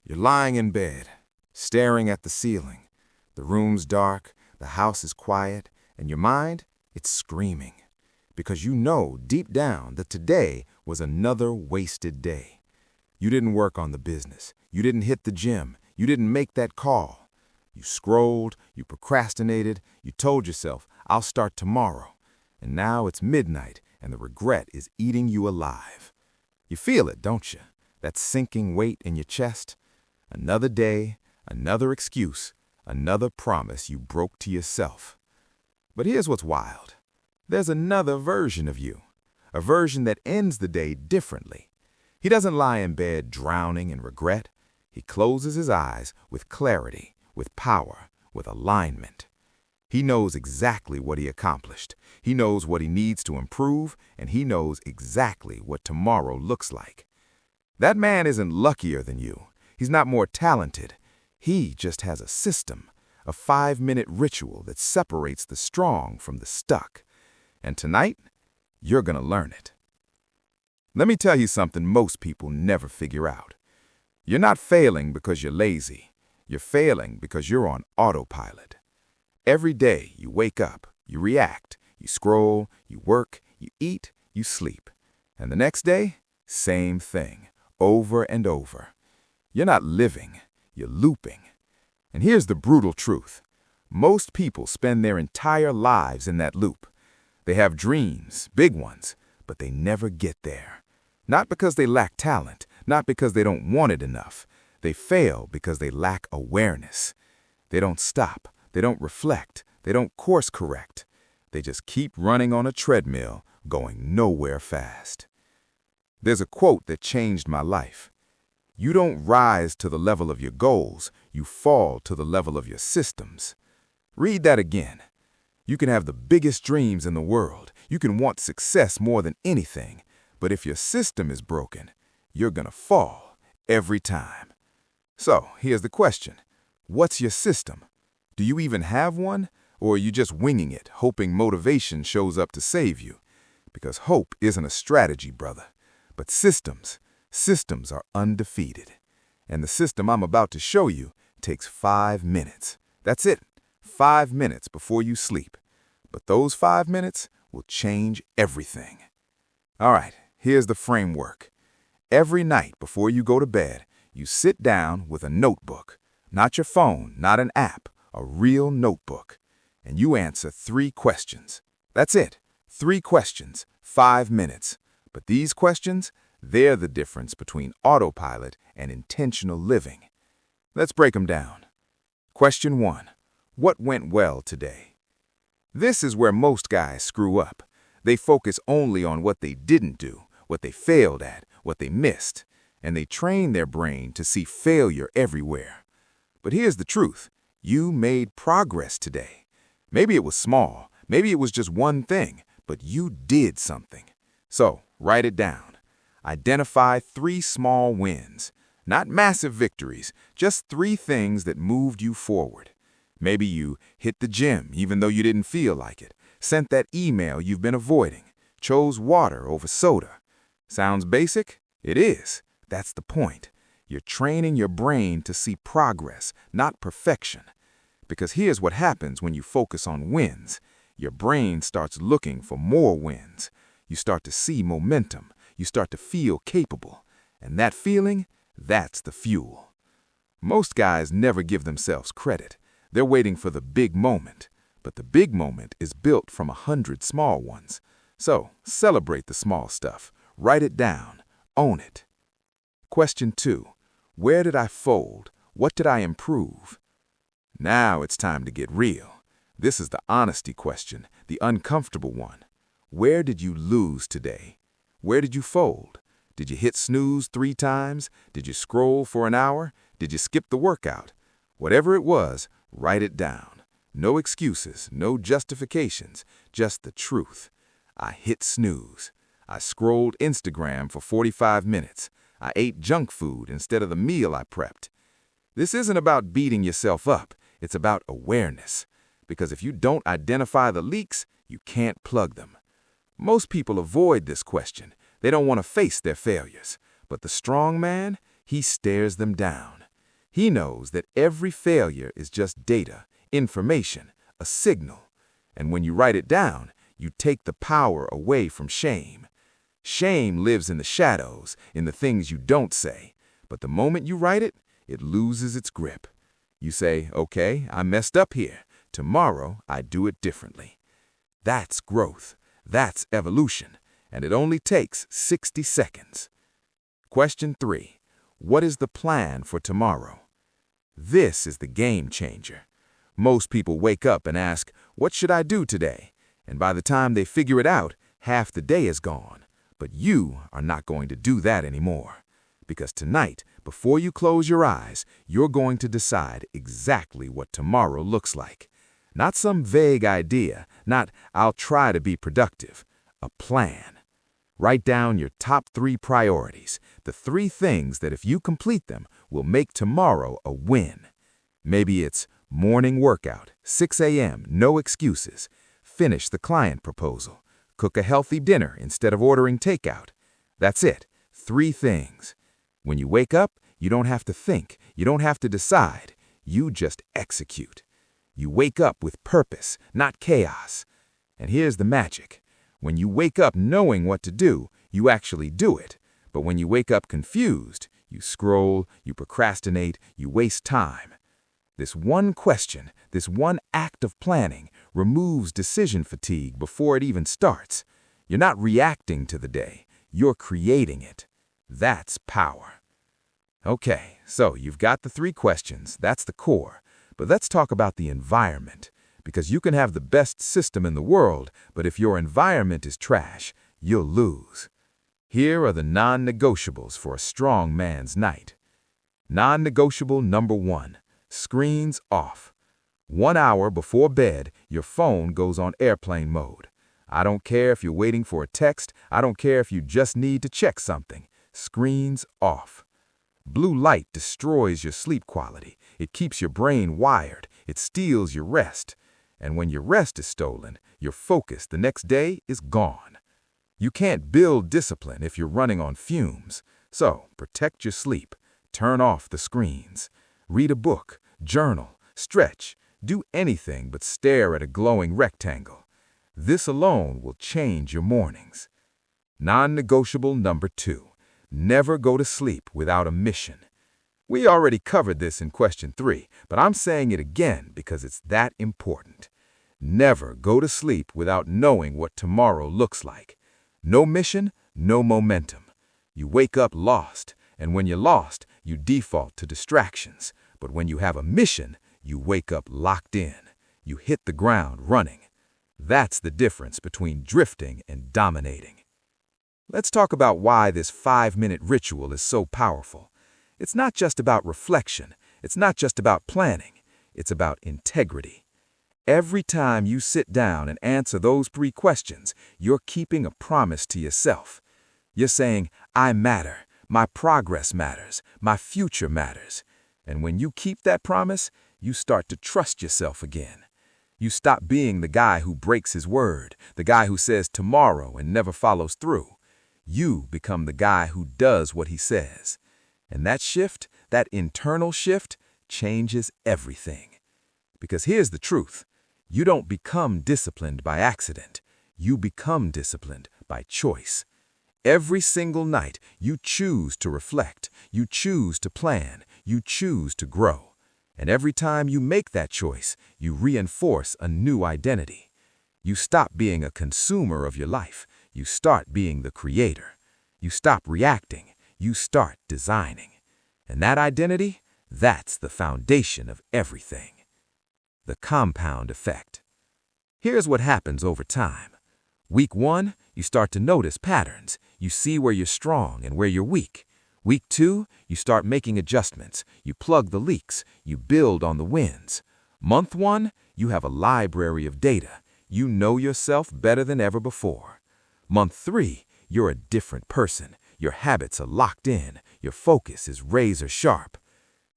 You're lying in bed, staring at the ceiling. The room's dark, the house is quiet, and your mind, it's screaming. Because you know deep down that today was another wasted day. You didn't work on the business. You didn't hit the gym. You didn't make that call. You scrolled, you procrastinated, you told yourself, I'll start tomorrow. And now it's midnight, and the regret is eating you alive. You feel it, don't you? That sinking weight in your chest. Another day, another excuse, another promise you broke to yourself. But here's what's wild. There's another version of you, a version that ends the day differently. He doesn't lie in bed drowning in regret. He closes his eyes with clarity, with power, with alignment. He knows exactly what he accomplished. He knows what he needs to improve, and he knows exactly what tomorrow looks like. That man isn't luckier than you. He's not more talented. He just has a system, a 5-minute ritual that separates the strong from the stuck. And tonight, you're going to learn it. Let me tell you something most people never figure out. You're not failing because you're lazy. You're failing because you're on autopilot. Every day you wake up, you react, you scroll, you work, you eat, you sleep. And the next day, same thing, over and over. You're not living, you're looping. And here's the brutal truth. Most people spend their entire lives in that loop. They have dreams, big ones, but they never get there. Not because they lack talent, not because they don't want it enough. They fail because they lack awareness. They don't stop, they don't reflect, they don't course correct. They just keep running on a treadmill, going nowhere fast. There's a quote that changed my life. You don't rise to the level of your goals, you fall to the level of your systems. Read that again. You can have the biggest dreams in the world. You can want success more than anything. But if your system is broken, you're gonna fall every time. So, here's the question. What's your system? Do you even have one? Or are you just winging it, hoping motivation shows up to save you? Because hope isn't a strategy, brother. But systems are undefeated. And the system I'm about to show you takes 5 minutes. That's it. 5 minutes before you sleep. But those 5 minutes will change everything. All right, here's the framework. Every night before you go to bed, you sit down with a notebook. Not your phone, not an app, a real notebook. And you answer 3 questions. That's it. 3 questions, 5 minutes. But these questions, they're the difference between autopilot and intentional living. Let's break them down. Question 1. What went well today? This is where most guys screw up. They focus only on what they didn't do, what they failed at, what they missed, and they train their brain to see failure everywhere. But here's the truth. You made progress today. Maybe it was small, maybe it was just one thing, but you did something. So, write it down. Identify 3 small wins. Not massive victories, just 3 things that moved you forward. Maybe you hit the gym even though you didn't feel like it, sent that email you've been avoiding, chose water over soda. Sounds basic? It is. That's the point. You're training your brain to see progress, not perfection. Because here's what happens when you focus on wins. Your brain starts looking for more wins. You start to see momentum. You start to feel capable. And that feeling, that's the fuel. Most guys never give themselves credit. They're waiting for the big moment. But the big moment is built from 100 small ones. So, celebrate the small stuff. Write it down. Own it. Question 2. Where did I fold? What did I improve? Now it's time to get real. This is the honesty question, the uncomfortable one. Where did you lose today? Where did you fold? Did you hit snooze 3 times? Did you scroll for an hour? Did you skip the workout? Whatever it was, write it down. No excuses, no justifications, just the truth. I hit snooze. I scrolled Instagram for 45 minutes. I ate junk food instead of the meal I prepped. This isn't about beating yourself up. It's about awareness. Because if you don't identify the leaks, you can't plug them. Most people avoid this question. They don't want to face their failures. But the strong man, he stares them down. He knows that every failure is just data, information, a signal. And when you write it down, you take the power away from shame. Shame lives in the shadows, in the things you don't say. But the moment you write it, it loses its grip. You say, okay, I messed up here. Tomorrow, I do it differently. That's growth. That's evolution. And it only takes 60 seconds. Question 3. What is the plan for tomorrow? This is the game changer. Most people wake up and ask, what should I do today? And by the time they figure it out, half the day is gone. But you are not going to do that anymore. Because tonight, before you close your eyes, you're going to decide exactly what tomorrow looks like. Not some vague idea, not I'll try to be productive. A plan. Write down your top 3 priorities, the 3 things that if you complete them will make tomorrow a win. Maybe it's morning workout, 6 a.m., no excuses. Finish the client proposal. Cook a healthy dinner instead of ordering takeout. That's it. 3 things. When you wake up, you don't have to think. You don't have to decide. You just execute. You wake up with purpose, not chaos. And here's the magic. When you wake up knowing what to do, you actually do it. But when you wake up confused, you scroll, you procrastinate, you waste time. This one question, this one act of planning, removes decision fatigue before it even starts. You're not reacting to the day. You're creating it. That's power. Okay, so you've got the 3 questions. That's the core. But let's talk about the environment. Because you can have the best system in the world, but if your environment is trash, you'll lose. Here are the non-negotiables for a strong man's night. Non-negotiable number 1, screens off. 1 hour before bed, your phone goes on airplane mode. I don't care if you're waiting for a text. I don't care if you just need to check something. Screens off. Blue light destroys your sleep quality. It keeps your brain wired. It steals your rest. And when your rest is stolen, your focus the next day is gone. You can't build discipline if you're running on fumes. So, protect your sleep. Turn off the screens. Read a book, journal, stretch. Do anything but stare at a glowing rectangle. This alone will change your mornings. Non-negotiable number 2. Never go to sleep without a mission. We already covered this in question 3, but I'm saying it again because it's that important. Never go to sleep without knowing what tomorrow looks like. No mission, no momentum. You wake up lost, and when you're lost, you default to distractions. But when you have a mission, you wake up locked in. You hit the ground running. That's the difference between drifting and dominating. Let's talk about why this 5-minute ritual is so powerful. It's not just about reflection. It's not just about planning. It's about integrity. Every time you sit down and answer those 3 questions, you're keeping a promise to yourself. You're saying, I matter. My progress matters. My future matters. And when you keep that promise, you start to trust yourself again. You stop being the guy who breaks his word, the guy who says tomorrow and never follows through. You become the guy who does what he says. And that shift, that internal shift, changes everything. Because here's the truth. You don't become disciplined by accident. You become disciplined by choice. Every single night, you choose to reflect. You choose to plan. You choose to grow. And every time you make that choice, you reinforce a new identity. You stop being a consumer of your life. You start being the creator. You stop reacting. You start designing. And that identity, that's the foundation of everything. The compound effect. Here's what happens over time. Week 1, you start to notice patterns. You see where you're strong and where you're weak. Week 2, you start making adjustments. You plug the leaks. You build on the wins. Month 1, you have a library of data. You know yourself better than ever before. Month 3, you're a different person. Your habits are locked in. Your focus is razor sharp.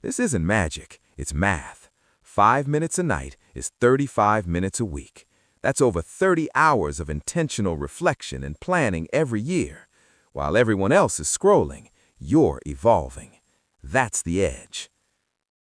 This isn't magic, it's math. 5 minutes a night is 35 minutes a week. That's over 30 hours of intentional reflection and planning every year. While everyone else is scrolling, you're evolving. That's the edge.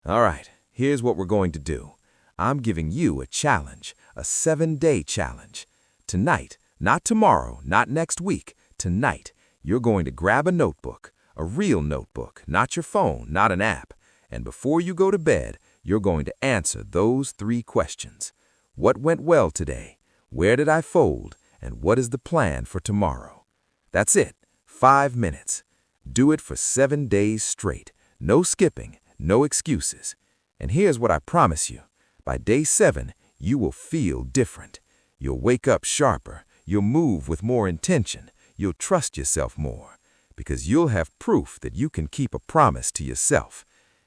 All right, here's what we're going to do. I'm giving you a challenge, a 7-day challenge. Tonight, not tomorrow, not next week, tonight, you're going to grab a notebook, a real notebook, not your phone, not an app. And before you go to bed, you're going to answer those 3 questions. What went well today? Where did I fold? And what is the plan for tomorrow? That's it. 5 minutes. Do it for 7 days straight. No skipping, no excuses. And here's what I promise you. By day 7, you will feel different. You'll wake up sharper. You'll move with more intention. You'll trust yourself more. Because you'll have proof that you can keep a promise to yourself.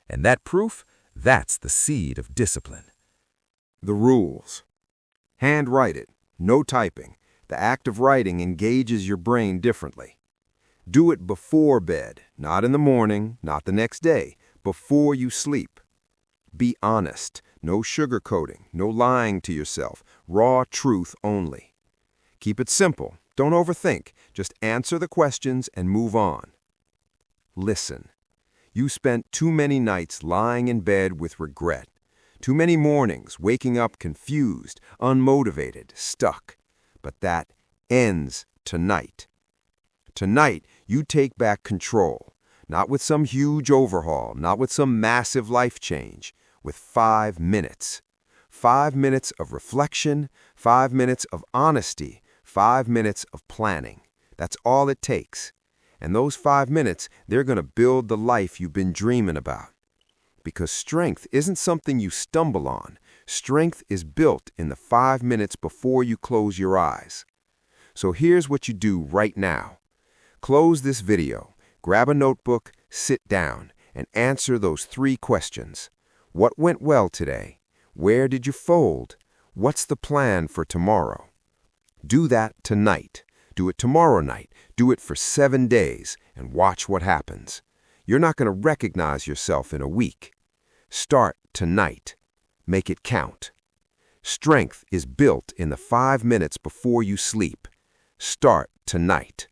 And that proof, that's the seed of discipline. The rules. Handwrite it. No typing. The act of writing engages your brain differently. Do it before bed, not in the morning, not the next day, before you sleep. Be honest. No sugarcoating, no lying to yourself. Raw truth only. Keep it simple. Don't overthink. Just answer the questions and move on. Listen. You spent too many nights lying in bed with regret. Too many mornings waking up confused, unmotivated, stuck. But that ends tonight. Tonight, you take back control. Not with some huge overhaul, not with some massive life change. With 5 minutes. 5 minutes of reflection, 5 minutes of honesty, 5 minutes of planning. That's all it takes. And those 5 minutes, they're going to build the life you've been dreaming about. Because strength isn't something you stumble on. Strength is built in the 5 minutes before you close your eyes. So here's what you do right now. Close this video, grab a notebook, sit down, and answer those 3 questions. What went well today? Where did you fold? What's the plan for tomorrow? Do that tonight. Do it tomorrow night. Do it for 7 days and watch what happens. You're not going to recognize yourself in a week. Start tonight. Make it count. Strength is built in the 5 minutes before you sleep. Start tonight.